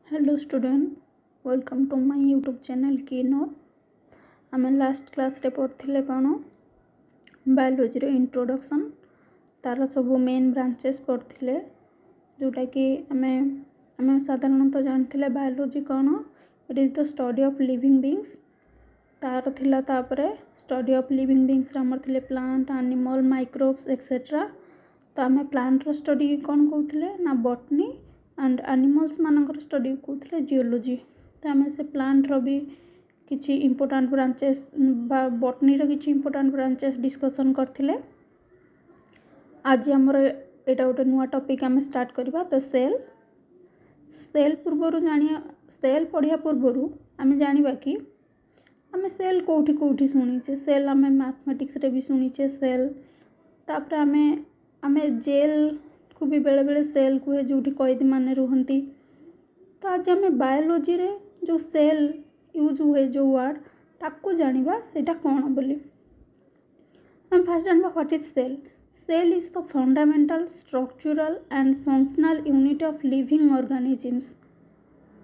Hello student welcome to my YouTube channel कीनोट आम last class रे पढ़ते कौन बायोलॉजी रो इंट्रोडक्शन तार सब मेन ब्रांचेस पढ़ते जोटा कि आम साधारणतः जानते बायोलॉजी कौन it is the study of living beings तार थिला तापरे स्टडी ऑफ लिविंग बीइंग्स आमर थिले प्लांट एनिमल माइक्रोब्स एक्सेट्रा तो आम प्लांट रो स्टडी कौन कहते ना बॉटनी एंड एनिमल्स मानकर स्टडी कहते जियोलॉजी तो आम से प्लांट रो भी किछि इंपोर्टेंट ब्रांचेस बा बॉटनी रो किछि इंपोर्टेंट ब्रांचेस डिस्कशन करथिले। आज आमर एटा गोटे नुआ टॉपिक आम स्टार्ट करबा तो सेल पूर्वर जानिया सेल पढ़िया पूर्वर आम जानिबा कि आम सेल कोठी कोठी शुणीचे सेल आम मैथमेटिक्स रे भी शुणीचे सेल तापर आम जेल को भी बेले बेले सेल कुहे जो कैदी माने रुहंती तो आज आम बायोलॉजी रे जो सेल यूज हुए जो वर्ड ताको जानिबा सेटा कौन बोली आम फास्ट जानबा what is cell. Cell is the fundamental structural and functional unit of living organisms.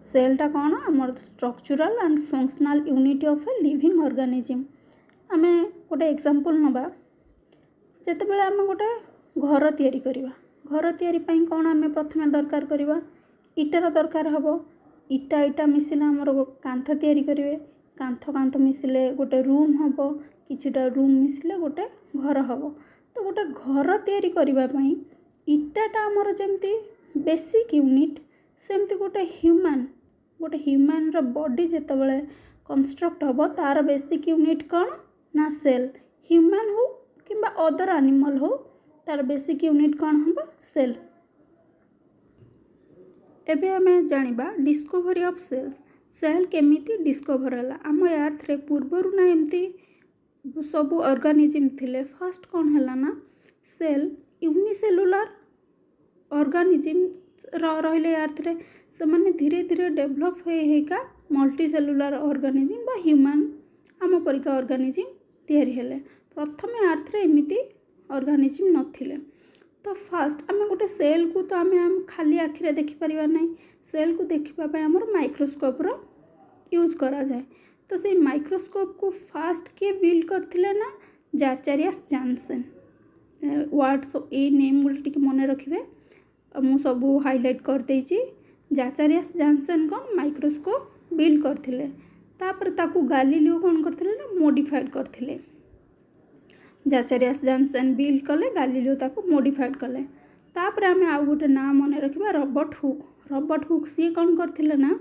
सेलटा कौन आमर structural and functional unit of a living organism. आम गोटे एग्जांपल नबा जेतेबेले आम गोटे घर तैयारी करिबा घर तैयारी पई कौन आम प्रथमे दरकार करिबा इटार दरकार हबो इटा मिसिले आमर कांथ तैयारी करिवे कांथ मिसिले गोटे रूम हबो किछिटा रूम मिसिले गोटे घर हबो तो गोटे घर तैयारी करिबा पई इटाटा आमर जेमती बेसिक यूनिट सेमती गोटे ह्यूमन रो बॉडी जेतेबेले कंस्ट्रक्ट हबो तार बेसिक यूनिट कौन ना सेल। ह्यूमन हो किंबा अदर एनिमल हो तार बेसिक यूनिट कौन हम सेल। एबे हमें जानिबा डिस्कवरी ऑफ सेल्स सेल केमिति डिस्कवर हला आम अर्थ रे पूर्वरु ना एमती सब ऑर्गेनिजम थिले फर्स्ट कौन हला ना सेल यूनिसेलुलर ऑर्गेनिजम रहिले अर्थ रे से माने धीरे धीरे डेवलप हेका मल्टीसेलुलर ऑर्गेनिजम बा ह्यूमन आम परिका ऑर्गेनिजम तैयारी हेले प्रथमे अर्थ रे एमिति ऑर्गेनिजम नथिले तो फास्ट आम गोटे सेल को तो आम खाली आखिरे देखि परिबा नहीं सेल को देखिबा पय हमर माइक्रोस्कोप रो यूज करा जाए तो से माइक्रोस्कोप को फास्ट के बिल्ड करथिले ना जाचारियस जानसन वर्ड्स ए नेम गुलटी के मने रखिबे मु सब हाईलाइट कर देछि जाचारियस जानसन कोन माइक्रोस्कोप बिल्ड करथिले तापर ताकू गालीलियो कोन करथिले ना मॉडिफाइड करथिले जाचारियस जानसन बिल्ड कले गालीलियो ताकू मॉडिफाइड कले तापर आम आउ गोटे ना मन रखिबा रॉबर्ट हुक सी कौन करथिले ना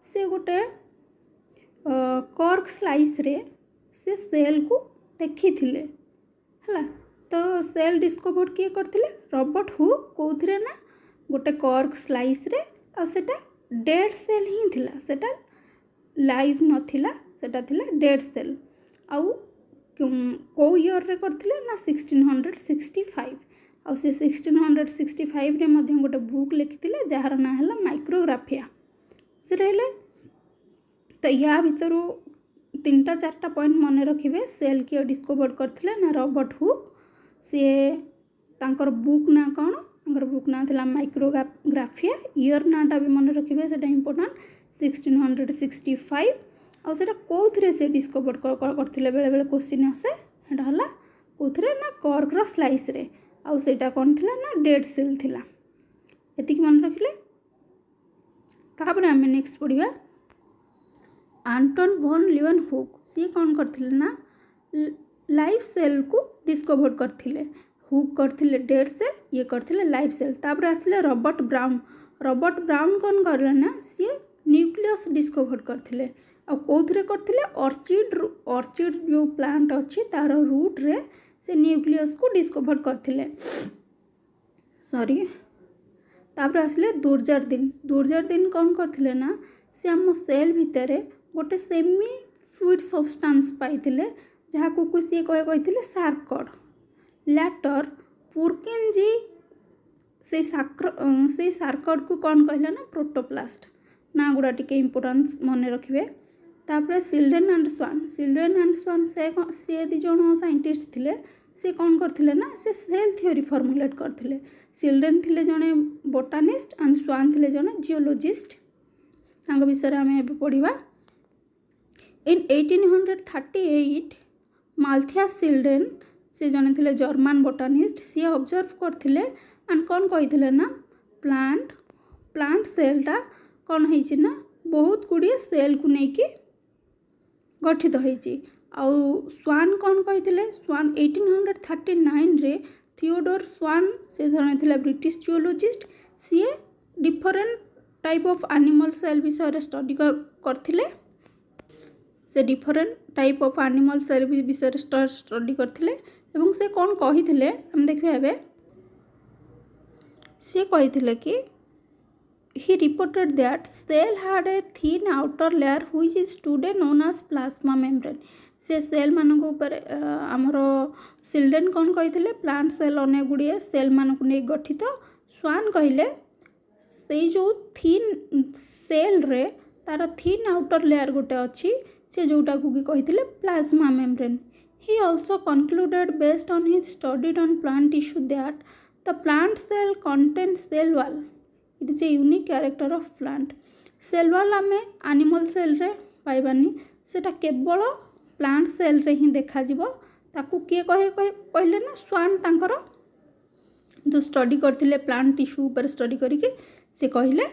से गोटे कॉर्क स्लाइस रे से सेल को देखिथिले हला तो सेल डिस्कवर किए करथिले रॉबर्ट हुक कोथरे ना गोटे कॉर्क स्लाइस रे आ सेटा डेड सेल ही थिला सेटा लाइव नथिला सेटा थिला डेड सेल आउ को ईयर रे करथिले ना 1665 आ से 1665 रे मध्य गोटे बुक लिखिथिले जहार ना हला माइक्रोग्राफिया से रहले तो या भितरु 3-4 पॉइंट मन रखिबे सेल के डिस्कवर करथिले ना रॉबर्ट हुक से तांकर बुक ना कौन तांकर बुक ना थिला माइक्रोग्राफिया ईयर नाटा भी मन रखिबे सेटा इंपोर्टेंट 1665 आ सेटा कोथरे से डिस्कवर करथिले बेले बेले क्वेश्चन आसे हेटा हला कोथरे ना कॉर्क रो स्लाइस रे आ सेटा कोन थिला ना डेड सेल थिला एति की मन रखिले तापर हम नेक्स्ट पढिबा एंटन वॉन लीवेनहुक सी कौन करथिले ना लाइव सेल को डिस्कवर करथिले हुक करथिले डेड सेल ये करथिले लाइव सेल तापर आसले रॉबर्ट ब्राउन कौन करले ना सी न्यूक्लियस डिस्कवर करथिले आ कोथरे करथिले ऑर्चिड जो प्लांट अच्छी तार रूट रे से न्यूक्लियस को डिस्कवर करथिले सॉरी तापर आसले दुर्जरदीन कौन करथिले ना से आम सेल भितरे गोटे सेमी फ्लूइड सब्सटेंस पाइथिले जहा को सी कहिथिले सार्कड लैटर पुरकिनजी से सार्कड को कौन कहला ना प्रोटोप्लास्ट ना गुड़ा टिके इंपोर्टेंस मन रखिबे तापर चिल्ड्रेन एंड स्वान से दी जन साइंटिस्ट थिले से कौन करथिले ना से सेल थ्योरी फॉर्मुलेट करथिले चिल्ड्रेन थिले जने बोटानिस्ट एंड स्वान थिले जने जियोलॉजिस्ट विषय आम पढ़ा। इन 1838 माल्थियास चिल्ड्रेन से जने थे जर्मन बोटानिस्ट सी ऑब्जर्व करते एंड कौन कही ना प्लांट सेलटा कौन है ना बहुत गुड़िए सेल को लेकिन गठित होती। आउ स्वान कौन कही स्वान 1839 रे थियोडोर स्वान से जने थे ब्रिटिश जूलॉजिस्ट सी different type of animal cell विषय स्टडी करथिले। से different type of animal cell विषय स्टडी करथिले एवं से कौन कही हम देखिए एवं सी कही कि he reported that cell had a thin outer layer which is today known as plasma membrane। से सेल मानक ऊपर आमर चिल्ड्रेन कौन कही प्लांट सेल अनेक गुड़िए सेल मानक नहीं गठित। स्वान कहले से जो थीन सेल रे तार थीन आउटर लेयर गोटे अच्छी से जोटा को कही plasma membrane. He also concluded based on his studied on plant tissue that the plant cell contains cell wall it is a unique character of plant. Cell wall आम animal cell रे पाइबानी सेटा केवल प्लांट सेल रे ही देखा जिवो। ताकू किए कहले ना स्वान तांकर जो स्टडी करथिले प्लांट टिश्यू ऊपर स्टडी करिके से कहले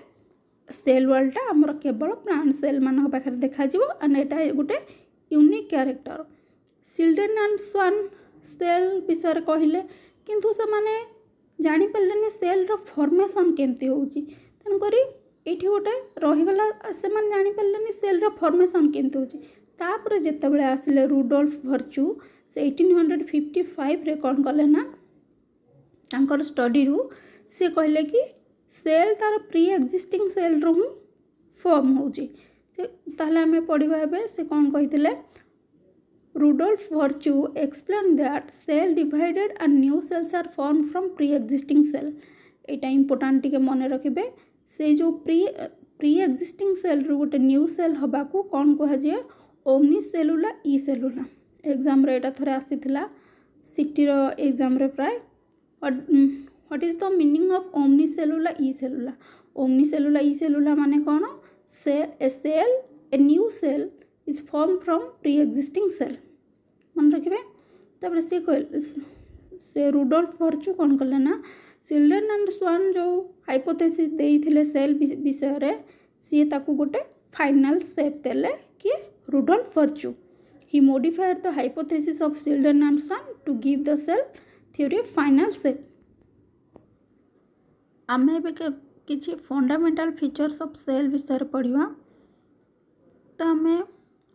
सेल वॉलटा आमर केवल प्लांट सेल मान पाखे देखा जिवो एंड एटा गोटे unique character. Schleiden and Schwann cell विषय कहले किंतु से माने जानी पारे सेल रो फॉर्मेशन केमती होउची तनकरी एठी गोटे रहीगला से माने जानी पारे सेल रो फॉर्मेशन केमती होउची। तापर जेतेबेले आसिले रुडोल्फ वर्चू से 1855 रे कौन कले ना तांकर स्टडी रु से कहले कि सेल तार प्री एक्जिस्टिंग सेल रो ही फॉर्म होउची। से ताले हमें पढ़िबा एबे से कौन कहितले Rudolf Virchow explained that cell divided and new cells are formed from pre-existing cell। Etah important टिके मन रखिबे से जो प्री एक्जिस्टिंग सेल रू गोटे न्यू सेल हवा को कौन कह जाए ओमनी सेलुला ई सेलुला। एग्जाम रे एटा थरे आसीथिला सिटी रो एग्जाम रे प्राय what is the meaning of omni cellula e cellula. Omni cellula e cellula माने कौन cell a new cell is form from pre existing cell मन रखिए। तापर से रुडोल्फ वर्चू कौन कले ना चिल्ड्रेन एंड स्वान जो हाइपोथेसिस देइथिले सेल विषय रे सी ताकू गोटे फाइनल स्टेप देले कि Rudolf Virchow he modified the hypothesis of Schleiden and Schwann to give the cell theory final step. आमे किछि फंडामेंटल फीचर्स ऑफ सेल विषय पढ़िबा। तो आमे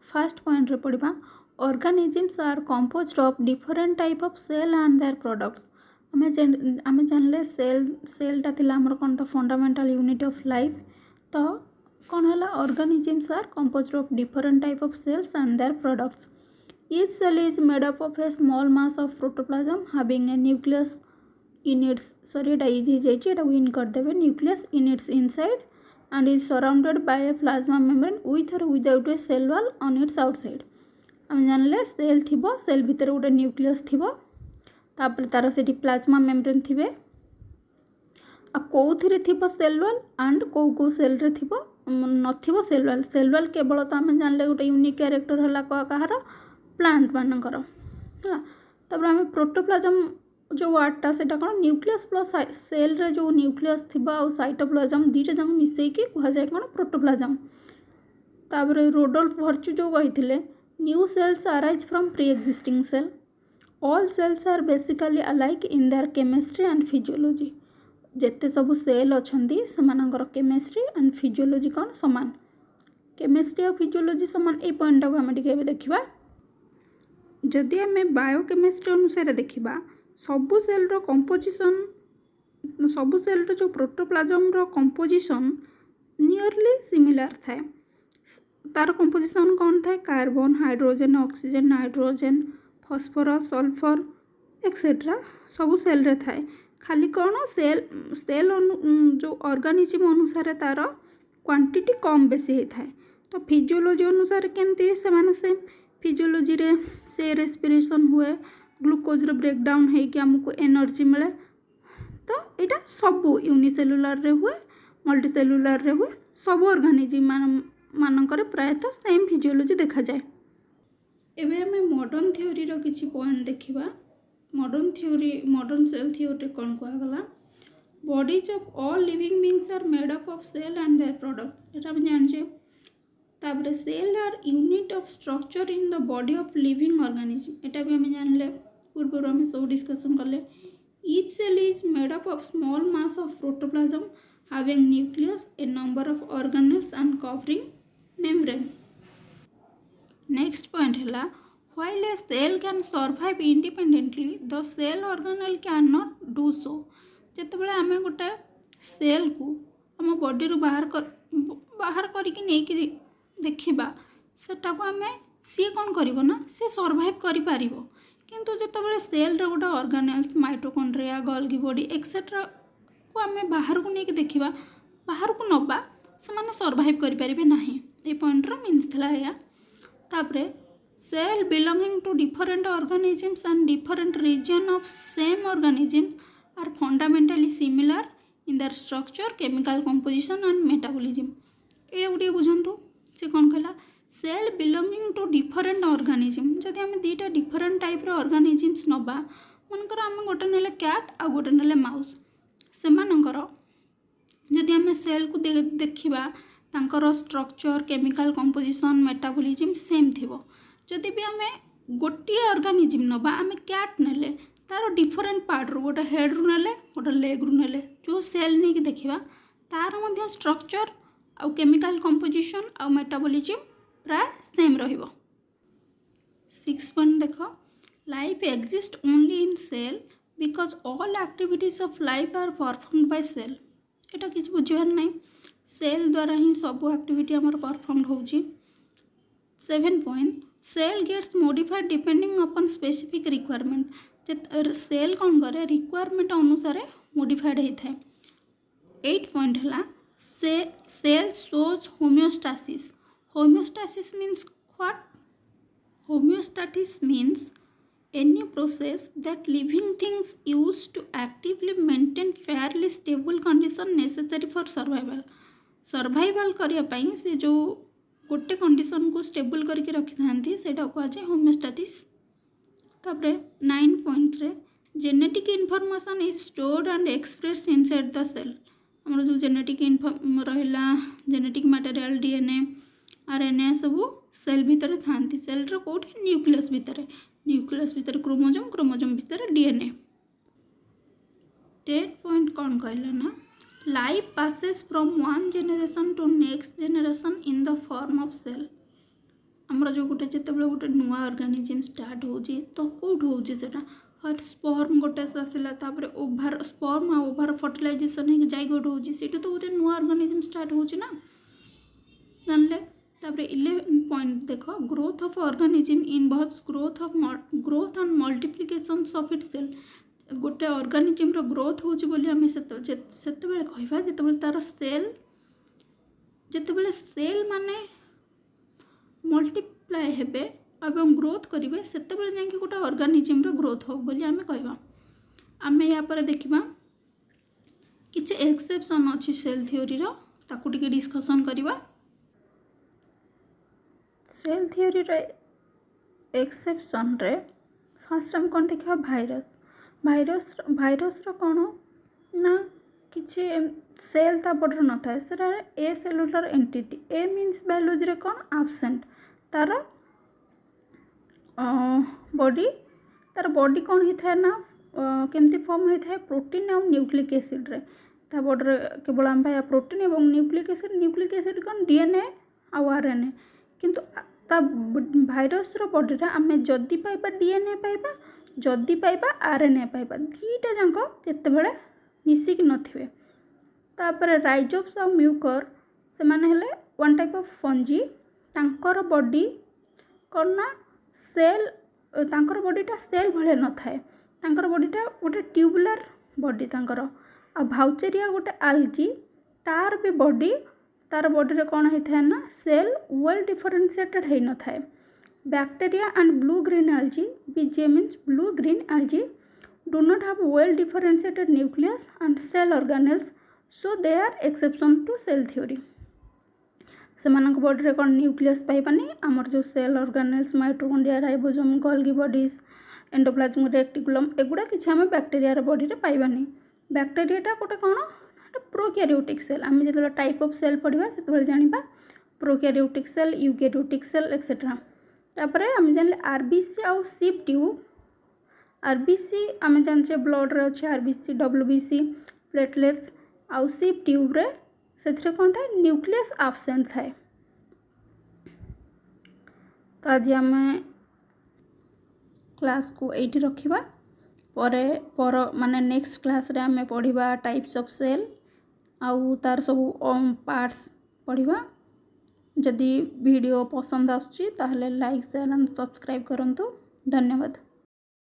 फर्स्ट पॉइंट रे पढ़िबा organisms are composed of different type of cell and their products. आमे जानले सेलटा थिला हमर कोन तो फंडामेंटल यूनिट ऑफ लाइफ। तो कौन है organisms are composed of different type of cells and their products. Each cell is made up of a small mass of protoplasm having a nucleus in its sorry एटा easy जाइछि एटा विन कर देबे nucleus in its inside and is surrounded by a plasma membrane with or without a cell wall on its outside। आम जानले cell थिबो cell भितर गोटे न्यूक्लियस थिबो तापर तार सेठी प्लाज्मा मेम्ब्रेन थिबे आ कोउथिरे थिबो सेल वॉल एंड को सेल रे थिबो नथिबो सेल वॉल। सेल वॉल केवल तो आम जानले गोटे यूनिक कैरेक्टर हला कहार प्लांट मानकर हला। तापर आम प्रोटोप्लाज्म जो वार्डटा से कौन न्यूक्लियस प्लस सेल रे जो न्यूक्लियस थिबा और साइटोप्लाज्म दीटा जाक मिसेकी कह जाए कौन प्रोटोप्लाज्म। तापर रुडोल्फ वर्चू जो कही new cells arise from pre existing cell. All cells are basically alike in their chemistry and physiology. जेते सब सेल अच्छी से केमिस्ट्री एंड फिजियोलॉजी कौन सामान केमिस्ट्री और फिजियोलॉजी सामान। ये पॉइंट को आम टे देखा जदि आम बायोकेमिस्ट्री अनुसार देखा सबु सेल रो कंपोजिशन सबु सेल रो जो प्रोटोप्लाज्म रो कंपोजिशन नियरली सिमिलर थाए। तार कंपोजिशन कौन थाए carbon hydrogen oxygen nitrogen phosphorus sulphur etcetera सबु सेल रे थाए। खाली कौन सेल जो ऑर्गेनिज्म अनुसार तार क्वांटिटी कम बेसी होता है। तो फिजियोलॉजी अनुसार केमती से फिजियोलॉजी रे से रेस्पिरेशन हुए ग्लूकोज ब्रेकडाउन होगी आमको एनर्जी मिले। तो यहाँ सबू यूनिसेलुलर रे हुए मल्टीसेलुलार रे हुए सब ऑर्गेनिज्म मानकर प्रायतः सेम फिजियोलॉजी देखा जाए। एबे हमें मॉडर्न थ्योरी रो किछि पॉइंट देखिबा। मॉडर्न सेल थ्योरी कौन कहगला bodies of all living beings are made up of cell and their products एटा हम जानछे। तापर cell are unit of structure in the body of living organism एटा भी हम जानले पूर्व हम सब डिस्कशन करले। Each cell is made up of small mass of protoplasm having nucleus, a number of organelles and covering membrane. Next point है while a cell can survive independently, the cell organelle cannot do so. जितेबाला आम गोटे cell को आम body रू बाहर करके नहीं देखा सेटा को आम सी कौन कर ना सी सर्वाइव कर किंतु जितेबाला सेल गोटे organelles mitochondria Golgi body etcetera को आम बाहर को लेकिन देखा बाहर को नवा से सर्वाइव करें ना ये पॉइंटर मीन्स था या तापरे cell belonging to different organisms and different region of same organisms are fundamentally similar in their structure chemical composition and metabolism. ये गोटे बुझंतु से कौन कहला cell belonging to different organism जदि आम दुईटा डिफरेंट टाइप ऑर्गेनिजम्स नवा मनकर आम गोटे नेले कैट आ गोटे नेले माउस सेमानंकर जदि आम सेल को देखा तांकर structure chemical composition metabolism same थिबो। जदि भी आम गोटे ऑर्गेनिज्म नवा आम कैट नेले तार डिफरेंट पार्ट रू गोटे हेड रू नेले गोटे लेग रू नेले जो सेल नहीं देखा तार मध्य स्ट्रक्चर आउ केमिकल कंपोजिशन आउ मेटाबॉलिज्म प्राय सेम रहिबो। 6 पॉइंट देख life exist only in cell because all activities of life are performed by cell. एटा किसी बुझार नहीं सेल द्वारा ही सब एक्टिविटी आमर परफॉर्म्ड होची। 7 point cell gets modified depending upon specific requirement cell कौन करे रिक्वायरमेंट अनुसार मॉडिफाइड होता है। 8 पॉइंट है cell shows homeostasis. Homeostasis means what? Homeostasis means any process that living things use to actively maintain fairly stable condition necessary for survival. Survival करने से जो गोटे कंडीशन को स्टेबल करके रखी था सेटा कहुए होमियोस्टासिस। तापरे 9 पॉइंट रे genetic information is stored and express inside the cell. आमर जो जेनेटिक रहा जेनेटिक मटेरियल डीएनए आरएनए सबू सेल भितर था सेल कौटी न्यूक्लियस भितर क्रोमोजोम भितर डीएनए। 10 पॉइंट कौन कहला ना life passes from one generation to next generation in the form of cell. आमर जो गोटे जिते गोटे नुआ ऑर्गेनिज्म स्टार्ट होची तो कौट होची सेटा फर्स्ट स्पर्म गोटे आसला तापर ओभार स्पर्म आ ओभार फर्टिलाइजेशन हो जाइगोट होची सेटू तो गोटे नुआ ऑर्गेनिज्म स्टार्ट होची ना जानले। तापर 11 पॉइंट देख growth of organism involves growth and multiplication of its cell. गोटे ऑर्गेनिज्म रो ग्रोथ होची बोली हमें सेतेबेले कहबा जेतेबेले तार सेल जेतेबेले सेल माने मल्टीप्लाई हेबे एवं ग्रोथ करिवे सेतेबेले जाके गोटे ऑर्गेनिज्म रो ग्रोथ हो बोली हमें कहबा। आमे या पर देखिबा किछि एक्सेप्शन अछि सेल थ्योरी रो ताकू टिके डिस्कशन करिबा। सेल थ्योरी रे एक्सेप्शन रे फास्ट हम कौन देखा भाइरस कौन ना किसी सेल ता बॉडी न था से acellular entity a means biology रे कौन आब्सेंट तार बॉडी कौन होता है ना केमती फॉर्म होता है प्रोटीन और न्यूक्लिक एसिड रे ता बॉडी केवल आम पाया प्रोटीन और न्यूक्लिक एसिड कौन डीएनए आउ आरएनए किंतु ता भाइरस रो बॉडी रे आमे जदी पाइबा डीएनए पाइबा जदी पाइबा आरएनए पाइबा दीटा जांको केतेबेले मिसिक नथिबे। तापर राइजोप्स और म्यूकर से माने हेले वन टाइप ऑफ फंजी तांकर बॉडी करना सेल तांकर बॉडीटा सेल भले न थाए तांकर बॉडीटा गोटे ट्यूबुलर बॉडी तांकर आ भाउचेरिया गोटे आल्जी तार भी बॉडी तार बॉडी रे कौन होता है ना सेल वेल डिफरेंशिएटेड है न थाए। Bacteria and blue green algae BGA means blue green algae do not have well differentiated nucleus and cell organelles so they are exception to cell theory. से बॉडी रे कौन न्यूक्लियस पाइबानी आमर जो cell organelles mitochondria ribosome Golgi bodies endoplasm reticulum एगुड़ा किसी आम bacteria body रे पाइबानी। बैक्टेरियाटा गोटे कौन प्रोकैरियोटिक सेल आम जो टाइप ऑफ सेल पढ़ा से जाना prokaryotic cell eukaryotic cell etcetera. तापर आम जान आरबीसी आउ सिप ट्यूब आरबीसी आम जाने ब्लड रे अच्छे आरबीसी डब्ल्यूबीसी प्लेटलेट्स आउ सिप ट्यूब रे से कौन था न्यूक्लियस आब्सेंट थाए। तो आज आम क्लास को एटी रखिबा पर माने नेक्स्ट क्लास रे आम पढ़िबा टाइप्स ऑफ सेल आउ तार सब पार्ट्स पढ़िबा। जदि वीडियो पसंद आसुची ताहले लाइक शेयर एंड सब्सक्राइब करंतु। धन्यवाद।